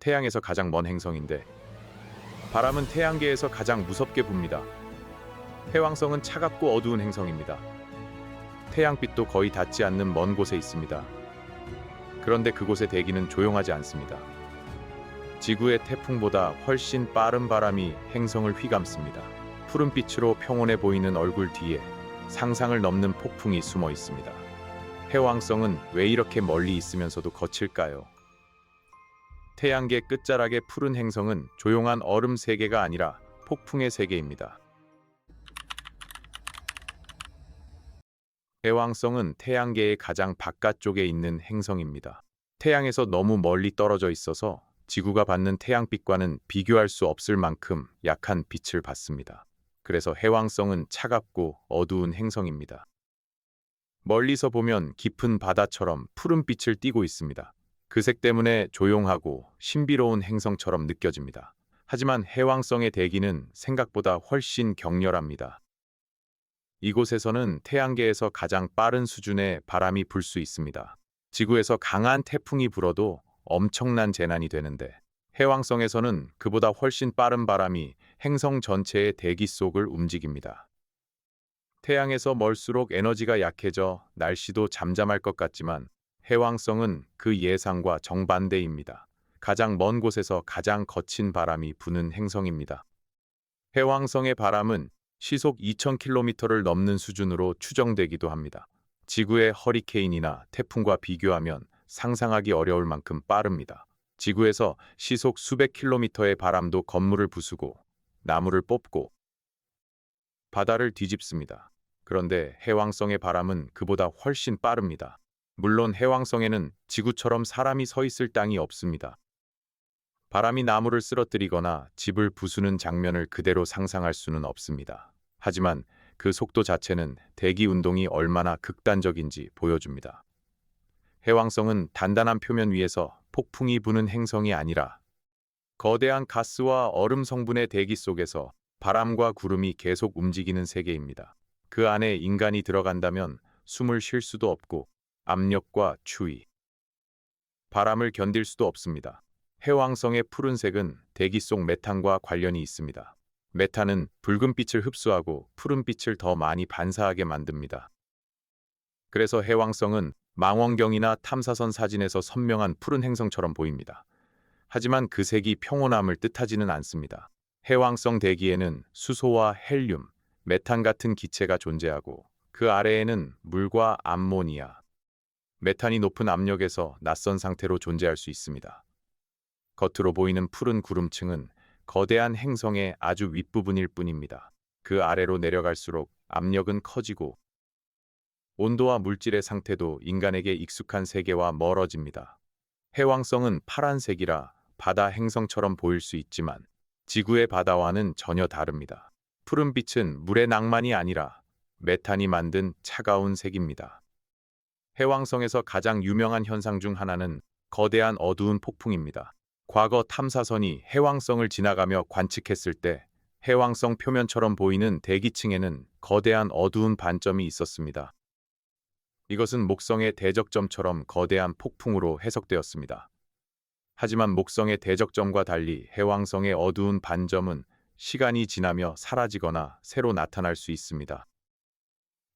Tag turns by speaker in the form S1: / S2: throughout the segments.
S1: 태양에서 가장 먼 행성인데 바람은 태양계에서 가장 무섭게 붑니다. 해왕성은 차갑고 어두운 행성입니다. 태양빛도 거의 닿지 않는 먼 곳에 있습니다. 그런데 그곳의 대기는 조용하지 않습니다. 지구의 태풍보다 훨씬 빠른 바람이 행성을 휘감습니다. 푸른빛으로 평온해 보이는 얼굴 뒤에 상상을 넘는 폭풍이 숨어 있습니다. 해왕성은 왜 이렇게 멀리 있으면서도 거칠까요? 태양계 끝자락의 푸른 행성은 조용한 얼음 세계가 아니라 폭풍의 세계입니다. 해왕성은 태양계의 가장 바깥쪽에 있는 행성입니다. 태양에서 너무 멀리 떨어져 있어서 지구가 받는 태양빛과는 비교할 수 없을 만큼 약한 빛을 받습니다. 그래서 해왕성은 차갑고 어두운 행성입니다. 멀리서 보면 깊은 바다처럼 푸른 빛을 띠고 있습니다. 그 색 때문에 조용하고 신비로운 행성처럼 느껴집니다. 하지만 해왕성의 대기는 생각보다 훨씬 격렬합니다. 이곳에서는 태양계에서 가장 빠른 수준의 바람이 불 수 있습니다. 지구에서 강한 태풍이 불어도 엄청난 재난이 되는데 해왕성에서는 그보다 훨씬 빠른 바람이 행성 전체의 대기 속을 움직입니다. 태양에서 멀수록 에너지가 약해져 날씨도 잠잠할 것 같지만 해왕성은 그 예상과 정반대입니다. 가장 먼 곳에서 가장 거친 바람이 부는 행성입니다. 해왕성의 바람은 시속 2000km를 넘는 수준으로 추정되기도 합니다. 지구의 허리케인이나 태풍과 비교하면 상상하기 어려울 만큼 빠릅니다. 지구에서 시속 수백 킬로미터의 바람도 건물을 부수고 나무를 뽑고 바다를 뒤집습니다. 그런데 해왕성의 바람은 그보다 훨씬 빠릅니다. 물론 해왕성에는 지구처럼 사람이 서 있을 땅이 없습니다. 바람이 나무를 쓰러뜨리거나 집을 부수는 장면을 그대로 상상할 수는 없습니다. 하지만 그 속도 자체는 대기 운동이 얼마나 극단적인지 보여줍니다. 해왕성은 단단한 표면 위에서 폭풍이 부는 행성이 아니라 거대한 가스와 얼음 성분의 대기 속에서 바람과 구름이 계속 움직이는 세계입니다. 그 안에 인간이 들어간다면 숨을 쉴 수도 없고 압력과 추위, 바람을 견딜 수도 없습니다. 해왕성의 푸른색은 대기 속 메탄과 관련이 있습니다. 메탄은 붉은빛을 흡수하고 푸른빛을 더 많이 반사하게 만듭니다. 그래서 해왕성은 망원경이나 탐사선 사진에서 선명한 푸른 행성처럼 보입니다. 하지만 그 색이 평온함을 뜻하지는 않습니다. 해왕성 대기에는 수소와 헬륨, 메탄 같은 기체가 존재하고 그 아래에는 물과 암모니아, 메탄이 높은 압력에서 낯선 상태로 존재할 수 있습니다. 겉으로 보이는 푸른 구름층은 거대한 행성의 아주 윗부분일 뿐입니다. 그 아래로 내려갈수록 압력은 커지고 온도와 물질의 상태도 인간에게 익숙한 세계와 멀어집니다. 해왕성은 파란색이라 바다 행성처럼 보일 수 있지만 지구의 바다와는 전혀 다릅니다. 푸른빛은 물의 낭만이 아니라 메탄이 만든 차가운 색입니다. 해왕성에서 가장 유명한 현상 중 하나는 거대한 어두운 폭풍입니다. 과거 탐사선이 해왕성을 지나가며 관측했을 때 해왕성 표면처럼 보이는 대기층에는 거대한 어두운 반점이 있었습니다. 이것은 목성의 대적점처럼 거대한 폭풍으로 해석되었습니다. 하지만 목성의 대적점과 달리 해왕성의 어두운 반점은 시간이 지나며 사라지거나 새로 나타날 수 있습니다.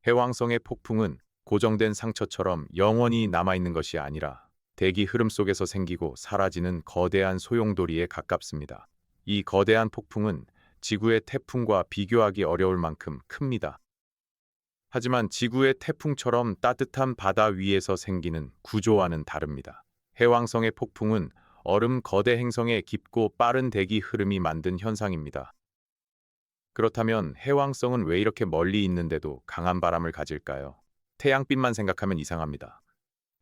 S1: 해왕성의 폭풍은 고정된 상처처럼 영원히 남아있는 것이 아니라 대기 흐름 속에서 생기고 사라지는 거대한 소용돌이에 가깝습니다. 이 거대한 폭풍은 지구의 태풍과 비교하기 어려울 만큼 큽니다. 하지만 지구의 태풍처럼 따뜻한 바다 위에서 생기는 구조와는 다릅니다. 해왕성의 폭풍은 얼음 거대 행성의 깊고 빠른 대기 흐름이 만든 현상입니다. 그렇다면 해왕성은 왜 이렇게 멀리 있는데도 강한 바람을 가질까요? 태양빛만 생각하면 이상합니다.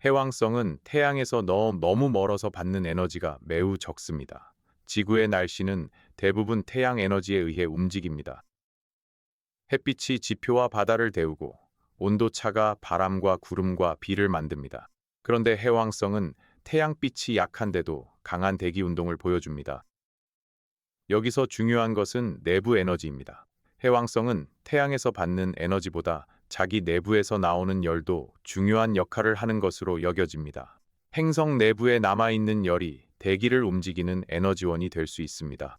S1: 해왕성은 태양에서 너무 멀어서 받는 에너지가 매우 적습니다. 지구의 날씨는 대부분 태양 에너지에 의해 움직입니다. 햇빛이 지표와 바다를 데우고 온도차가 바람과 구름과 비를 만듭니다. 그런데 해왕성은 태양빛이 약한데도 강한 대기 운동을 보여줍니다. 여기서 중요한 것은 내부 에너지입니다. 해왕성은 태양에서 받는 에너지보다 자기 내부에서 나오는 열도 중요한 역할을 하는 것으로 여겨집니다. 행성 내부에 남아있는 열이 대기를 움직이는 에너지원이 될 수 있습니다.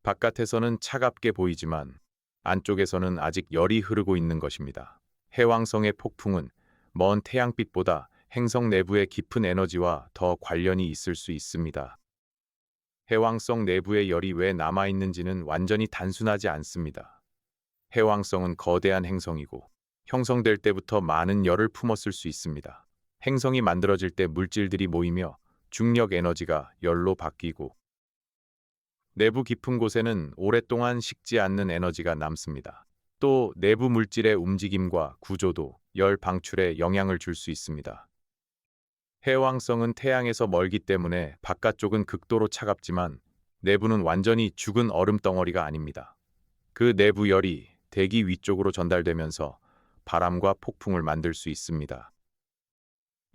S1: 바깥에서는 차갑게 보이지만 안쪽에서는 아직 열이 흐르고 있는 것입니다. 해왕성의 폭풍은 먼 태양빛보다 행성 내부의 깊은 에너지와 더 관련이 있을 수 있습니다. 해왕성 내부의 열이 왜 남아있는지는 완전히 단순하지 않습니다. 해왕성은 거대한 행성이고 형성될 때부터 많은 열을 품었을 수 있습니다. 행성이 만들어질 때 물질들이 모이며 중력 에너지가 열로 바뀌고 내부 깊은 곳에는 오랫동안 식지 않는 에너지가 남습니다. 또 내부 물질의 움직임과 구조도 열 방출에 영향을 줄 수 있습니다. 해왕성은 태양에서 멀기 때문에 바깥쪽은 극도로 차갑지만 내부는 완전히 죽은 얼음 덩어리가 아닙니다. 그 내부 열이 대기 위쪽으로 전달되면서 바람과 폭풍을 만들 수 있습니다.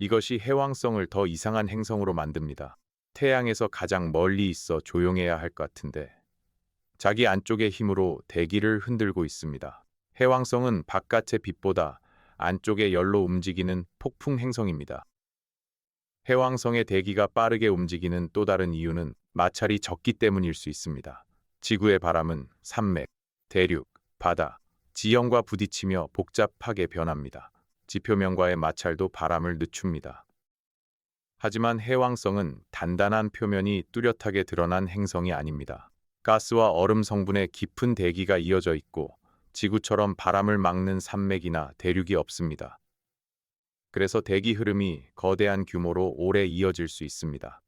S1: 이것이 해왕성을 더 이상한 행성으로 만듭니다. 태양에서 가장 멀리 있어 조용해야 할 것 같은데 자기 안쪽의 힘으로 대기를 흔들고 있습니다. 해왕성은 바깥의 빛보다 안쪽의 열로 움직이는 폭풍 행성입니다. 해왕성의 대기가 빠르게 움직이는 또 다른 이유는 마찰이 적기 때문일 수 있습니다. 지구의 바람은 산맥, 대륙, 바다, 지형과 부딪히며 복잡하게 변합니다. 지표면과의 마찰도 바람을 늦춥니다. 하지만 해왕성은 단단한 표면이 뚜렷하게 드러난 행성이 아닙니다. 가스와 얼음 성분의 깊은 대기가 이어져 있고 지구처럼 바람을 막는 산맥이나 대륙이 없습니다. 그래서 대기 흐름이 거대한 규모로 오래 이어질 수 있습니다.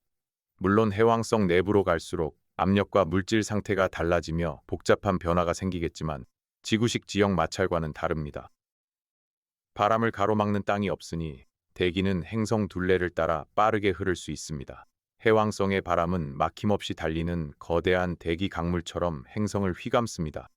S1: 물론 해왕성 내부로 갈수록 압력과 물질 상태가 달라지며 복잡한 변화가 생기겠지만 지구식 지형 마찰과는 다릅니다. 바람을 가로막는 땅이 없으니 대기는 행성 둘레를 따라 빠르게 흐를 수 있습니다. 해왕성의 바람은 막힘없이 달리는 거대한 대기 강물처럼 행성을 휘감습니다.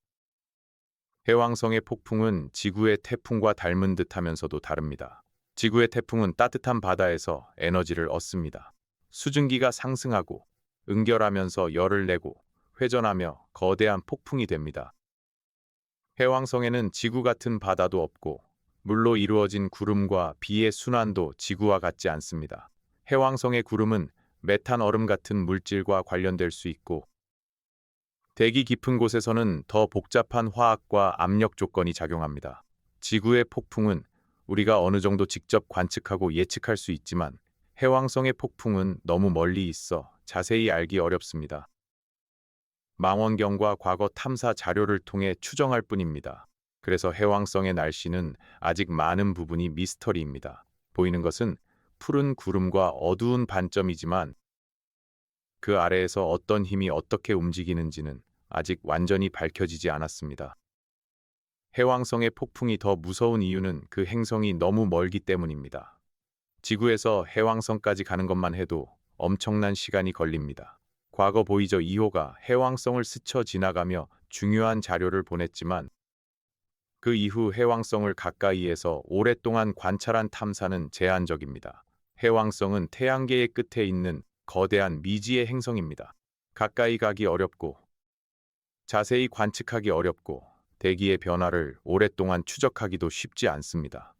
S1: 해왕성의 폭풍은 지구의 태풍과 닮은 듯하면서도 다릅니다. 지구의 태풍은 따뜻한 바다에서 에너지를 얻습니다. 수증기가 상승하고 응결하면서 열을 내고 회전하며 거대한 폭풍이 됩니다. 해왕성에는 지구 같은 바다도 없고 물로 이루어진 구름과 비의 순환도 지구와 같지 않습니다. 해왕성의 구름은 메탄 얼음 같은 물질과 관련될 수 있고 대기 깊은 곳에서는 더 복잡한 화학과 압력 조건이 작용합니다. 지구의 폭풍은 우리가 어느 정도 직접 관측하고 예측할 수 있지만 해왕성의 폭풍은 너무 멀리 있어 자세히 알기 어렵습니다. 망원경과 과거 탐사 자료를 통해 추정할 뿐입니다. 그래서 해왕성의 날씨는 아직 많은 부분이 미스터리입니다. 보이는 것은 푸른 구름과 어두운 반점이지만 그 아래에서 어떤 힘이 어떻게 움직이는지는 아직 완전히 밝혀지지 않았습니다. 해왕성의 폭풍이 더 무서운 이유는 그 행성이 너무 멀기 때문입니다. 지구에서 해왕성까지 가는 것만 해도 엄청난 시간이 걸립니다. 과거 보이저 2호가 해왕성을 스쳐 지나가며 중요한 자료를 보냈지만 그 이후 해왕성을 가까이에서 오랫동안 관찰한 탐사는 제한적입니다. 해왕성은 태양계의 끝에 있는 거대한 미지의 행성입니다. 가까이 가기 어렵고 자세히 관측하기 어렵고 대기의 변화를 오랫동안 추적하기도 쉽지 않습니다.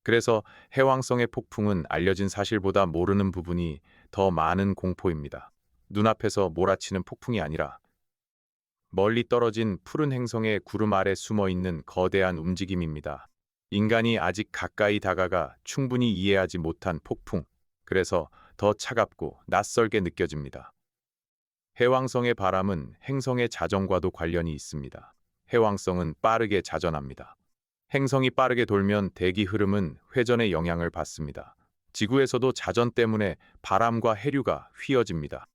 S1: 그래서 해왕성의 폭풍은 알려진 사실보다 모르는 부분이 더 많은 공포입니다. 눈앞에서 몰아치는 폭풍이 아니라 멀리 떨어진 푸른 행성의 구름 아래 숨어있는 거대한 움직임입니다. 인간이 아직 가까이 다가가 충분히 이해하지 못한 폭풍, 그래서 더 차갑고 낯설게 느껴집니다. 해왕성의 바람은 행성의 자전과도 관련이 있습니다. 해왕성은 빠르게 자전합니다. 행성이 빠르게 돌면 대기 흐름은 회전의 영향을 받습니다. 지구에서도 자전 때문에 바람과 해류가 휘어집니다.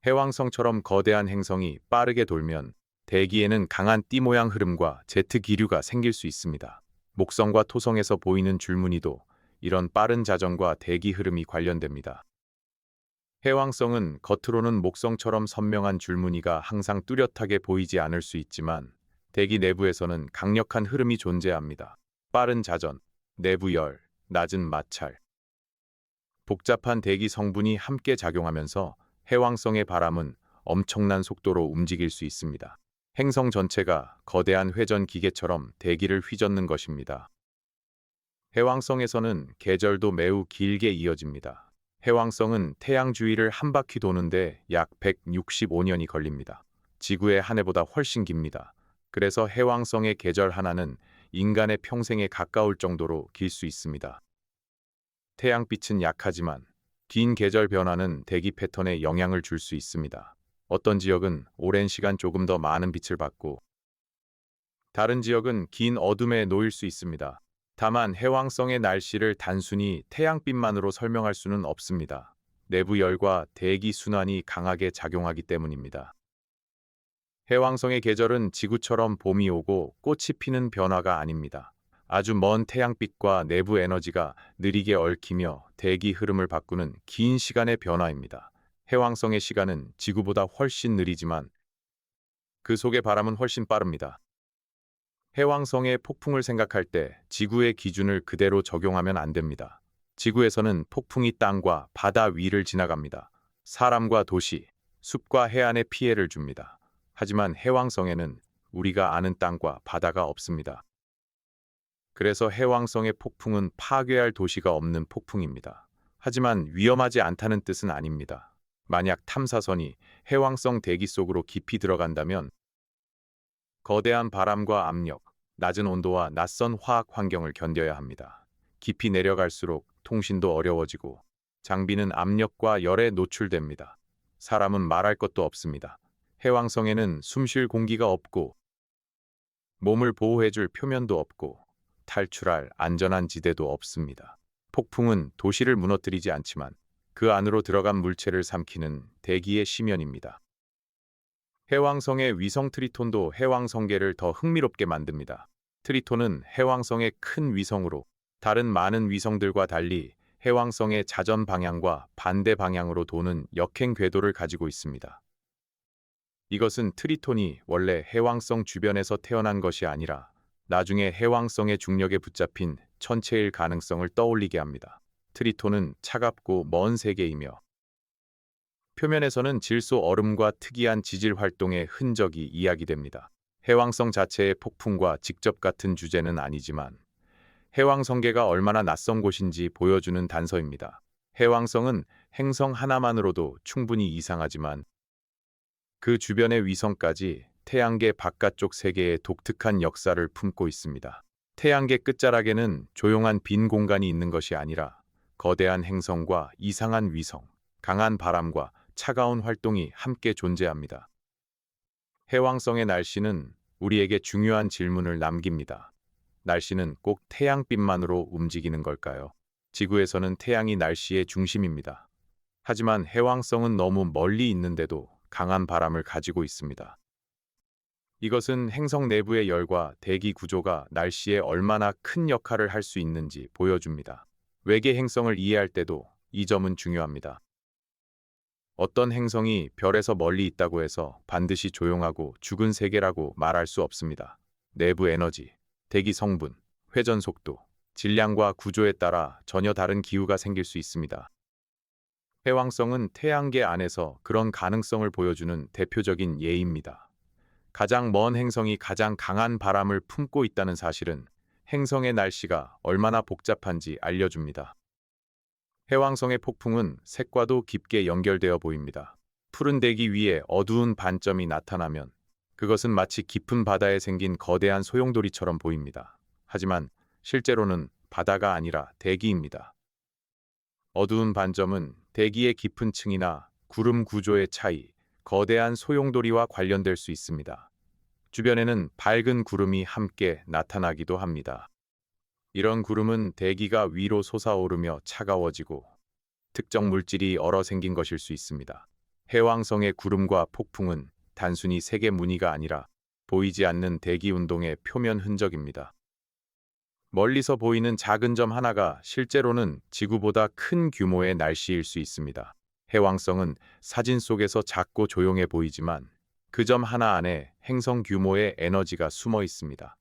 S1: 해왕성처럼 거대한 행성이 빠르게 돌면 대기에는 강한 띠 모양 흐름과 제트 기류가 생길 수 있습니다. 목성과 토성에서 보이는 줄무늬도 이런 빠른 자전과 대기 흐름이 관련됩니다. 해왕성은 겉으로는 목성처럼 선명한 줄무늬가 항상 뚜렷하게 보이지 않을 수 있지만 대기 내부에서는 강력한 흐름이 존재합니다. 빠른 자전, 내부 열, 낮은 마찰. 복잡한 대기 성분이 함께 작용하면서 해왕성의 바람은 엄청난 속도로 움직일 수 있습니다. 행성 전체가 거대한 회전 기계처럼 대기를 휘젓는 것입니다. 해왕성에서는 계절도 매우 길게 이어집니다. 해왕성은 태양 주위를 한 바퀴 도는데 약 165년이 걸립니다. 지구의 한 해보다 훨씬 깁니다. 그래서 해왕성의 계절 하나는 인간의 평생에 가까울 정도로 길 수 있습니다. 태양빛은 약하지만 긴 계절 변화는 대기 패턴에 영향을 줄 수 있습니다. 어떤 지역은 오랜 시간 조금 더 많은 빛을 받고 다른 지역은 긴 어둠에 놓일 수 있습니다. 다만 해왕성의 날씨를 단순히 태양빛만으로 설명할 수는 없습니다. 내부 열과 대기 순환이 강하게 작용하기 때문입니다. 해왕성의 계절은 지구처럼 봄이 오고 꽃이 피는 변화가 아닙니다. 아주 먼 태양빛과 내부 에너지가 느리게 얽히며 대기 흐름을 바꾸는 긴 시간의 변화입니다. 해왕성의 시간은 지구보다 훨씬 느리지만 그 속의 바람은 훨씬 빠릅니다. 해왕성의 폭풍을 생각할 때 지구의 기준을 그대로 적용하면 안 됩니다. 지구에서는 폭풍이 땅과 바다 위를 지나갑니다. 사람과 도시, 숲과 해안에 피해를 줍니다. 하지만 해왕성에는 우리가 아는 땅과 바다가 없습니다. 그래서 해왕성의 폭풍은 파괴할 도시가 없는 폭풍입니다. 하지만 위험하지 않다는 뜻은 아닙니다. 만약 탐사선이 해왕성 대기 속으로 깊이 들어간다면 거대한 바람과 압력, 낮은 온도와 낯선 화학 환경을 견뎌야 합니다. 깊이 내려갈수록 통신도 어려워지고 장비는 압력과 열에 노출됩니다. 사람은 말할 것도 없습니다. 해왕성에는 숨쉴 공기가 없고 몸을 보호해줄 표면도 없고 탈출할 안전한 지대도 없습니다. 폭풍은 도시를 무너뜨리지 않지만 그 안으로 들어간 물체를 삼키는 대기의 심연입니다. 해왕성의 위성 트리톤도 해왕성계를 더 흥미롭게 만듭니다. 트리톤은 해왕성의 큰 위성으로 다른 많은 위성들과 달리 해왕성의 자전 방향과 반대 방향으로 도는 역행 궤도를 가지고 있습니다. 이것은 트리톤이 원래 해왕성 주변에서 태어난 것이 아니라 나중에 해왕성의 중력에 붙잡힌 천체일 가능성을 떠올리게 합니다. 트리톤은 차갑고 먼 세계이며 표면에서는 질소 얼음과 특이한 지질 활동의 흔적이 이야기됩니다. 해왕성 자체의 폭풍과 직접 같은 주제는 아니지만 해왕성계가 얼마나 낯선 곳인지 보여주는 단서입니다. 해왕성은 행성 하나만으로도 충분히 이상하지만 그 주변의 위성까지 태양계 바깥쪽 세계의 독특한 역사를 품고 있습니다. 태양계 끝자락에는 조용한 빈 공간이 있는 것이 아니라 거대한 행성과 이상한 위성, 강한 바람과 차가운 활동이 함께 존재합니다. 해왕성의 날씨는 우리에게 중요한 질문을 남깁니다. 날씨는 꼭 태양빛만으로 움직이는 걸까요? 지구에서는 태양이 날씨의 중심입니다. 하지만 해왕성은 너무 멀리 있는데도 강한 바람을 가지고 있습니다. 이것은 행성 내부의 열과 대기 구조가 날씨에 얼마나 큰 역할을 할 수 있는지 보여줍니다. 외계 행성을 이해할 때도 이 점은 중요합니다. 어떤 행성이 별에서 멀리 있다고 해서 반드시 조용하고 죽은 세계라고 말할 수 없습니다. 내부 에너지, 대기 성분, 회전 속도, 질량과 구조에 따라 전혀 다른 기후가 생길 수 있습니다. 해왕성은 태양계 안에서 그런 가능성을 보여주는 대표적인 예입니다. 가장 먼 행성이 가장 강한 바람을 품고 있다는 사실은 행성의 날씨가 얼마나 복잡한지 알려줍니다. 해왕성의 폭풍은 색과도 깊게 연결되어 보입니다. 푸른 대기 위에 어두운 반점이 나타나면 그것은 마치 깊은 바다에 생긴 거대한 소용돌이처럼 보입니다. 하지만 실제로는 바다가 아니라 대기입니다. 어두운 반점은 대기의 깊은 층이나 구름 구조의 차이, 거대한 소용돌이와 관련될 수 있습니다. 주변에는 밝은 구름이 함께 나타나기도 합니다. 이런 구름은 대기가 위로 솟아오르며 차가워지고 특정 물질이 얼어 생긴 것일 수 있습니다. 해왕성의 구름과 폭풍은 단순히 색의 무늬가 아니라 보이지 않는 대기 운동의 표면 흔적입니다. 멀리서 보이는 작은 점 하나가 실제로는 지구보다 큰 규모의 날씨일 수 있습니다. 해왕성은 사진 속에서 작고 조용해 보이지만 그 점 하나 안에 행성 규모의 에너지가 숨어 있습니다.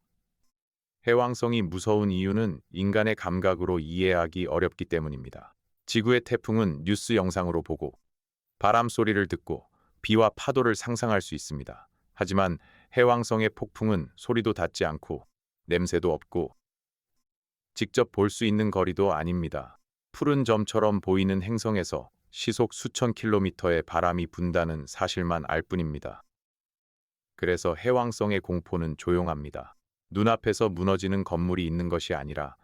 S1: 해왕성이 무서운 이유는 인간의 감각으로 이해하기 어렵기 때문입니다. 지구의 태풍은 뉴스 영상으로 보고 바람 소리를 듣고 비와 파도를 상상할 수 있습니다. 하지만 해왕성의 폭풍은 소리도 닿지 않고 냄새도 없고 직접 볼 수 있는 거리도 아닙니다. 푸른 점처럼 보이는 행성에서 시속 수천 킬로미터의 바람이 분다는 사실만 알 뿐입니다. 그래서 해왕성의 공포는 조용합니다. 눈앞에서 무너지는 건물이 있는 것이 아니라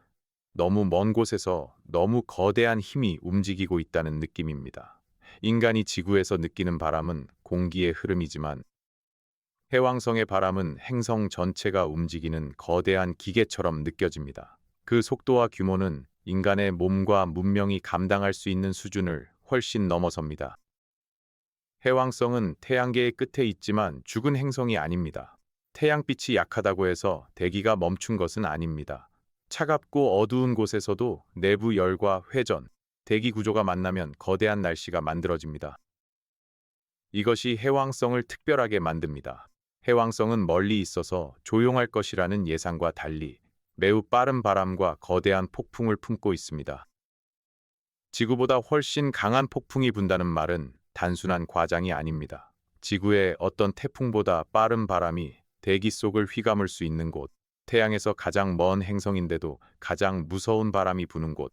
S1: 너무 먼 곳에서 너무 거대한 힘이 움직이고 있다는 느낌입니다. 인간이 지구에서 느끼는 바람은 공기의 흐름이지만 해왕성의 바람은 행성 전체가 움직이는 거대한 기계처럼 느껴집니다. 그 속도와 규모는 인간의 몸과 문명이 감당할 수 있는 수준을 훨씬 넘어섭니다. 해왕성은 태양계의 끝에 있지만 죽은 행성이 아닙니다. 태양빛이 약하다고 해서 대기가 멈춘 것은 아닙니다. 차갑고 어두운 곳에서도 내부 열과 회전, 대기 구조가 만나면 거대한 날씨가 만들어집니다. 이것이 해왕성을 특별하게 만듭니다. 해왕성은 멀리 있어서 조용할 것이라는 예상과 달리 매우 빠른 바람과 거대한 폭풍을 품고 있습니다. 지구보다 훨씬 강한 폭풍이 분다는 말은 단순한 과장이 아닙니다. 지구의 어떤 태풍보다 빠른 바람이 대기 속을 휘감을 수 있는 곳, 태양에서 가장 먼 행성인데도 가장 무서운 바람이 부는 곳.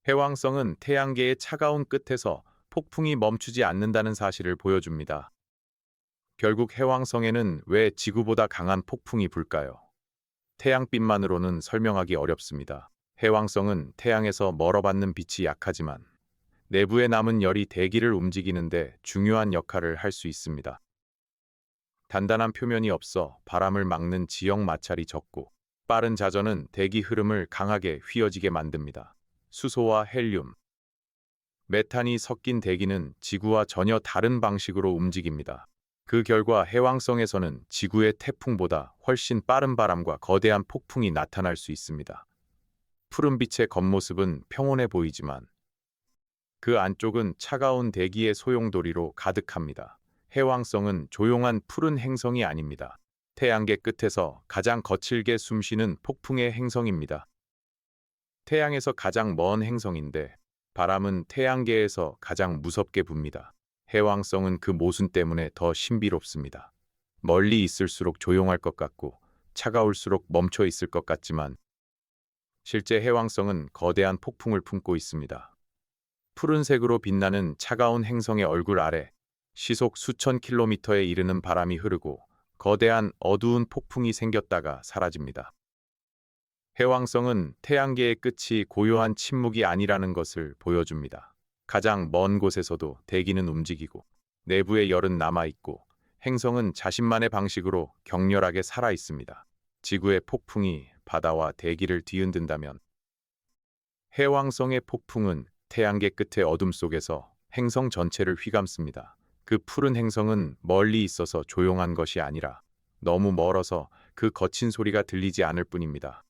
S1: 해왕성은 태양계의 차가운 끝에서 폭풍이 멈추지 않는다는 사실을 보여줍니다. 결국 해왕성에는 왜 지구보다 강한 폭풍이 불까요? 태양빛만으로는 설명하기 어렵습니다. 해왕성은 태양에서 멀어받는 빛이 약하지만 내부에 남은 열이 대기를 움직이는데 중요한 역할을 할 수 있습니다. 단단한 표면이 없어 바람을 막는 지형 마찰이 적고 빠른 자전은 대기 흐름을 강하게 휘어지게 만듭니다. 수소와 헬륨, 메탄이 섞인 대기는 지구와 전혀 다른 방식으로 움직입니다. 그 결과 해왕성에서는 지구의 태풍보다 훨씬 빠른 바람과 거대한 폭풍이 나타날 수 있습니다. 푸른빛의 겉모습은 평온해 보이지만 그 안쪽은 차가운 대기의 소용돌이로 가득합니다. 해왕성은 조용한 푸른 행성이 아닙니다. 태양계 끝에서 가장 거칠게 숨쉬는 폭풍의 행성입니다. 태양에서 가장 먼 행성인데 바람은 태양계에서 가장 무섭게 붑니다. 해왕성은 그 모순 때문에 더 신비롭습니다. 멀리 있을수록 조용할 것 같고 차가울수록 멈춰 있을 것 같지만 실제 해왕성은 거대한 폭풍을 품고 있습니다. 푸른색으로 빛나는 차가운 행성의 얼굴 아래 시속 수천 킬로미터에 이르는 바람이 흐르고 거대한 어두운 폭풍이 생겼다가 사라집니다. 해왕성은 태양계의 끝이 고요한 침묵이 아니라는 것을 보여줍니다. 가장 먼 곳에서도 대기는 움직이고 내부의 열은 남아있고 행성은 자신만의 방식으로 격렬하게 살아 있습니다. 지구의 폭풍이 바다와 대기를 뒤흔든다면 해왕성의 폭풍은 태양계 끝의 어둠 속에서 행성 전체를 휘감습니다. 그 푸른 행성은 멀리 있어서 조용한 것이 아니라 너무 멀어서 그 거친 소리가 들리지 않을 뿐입니다.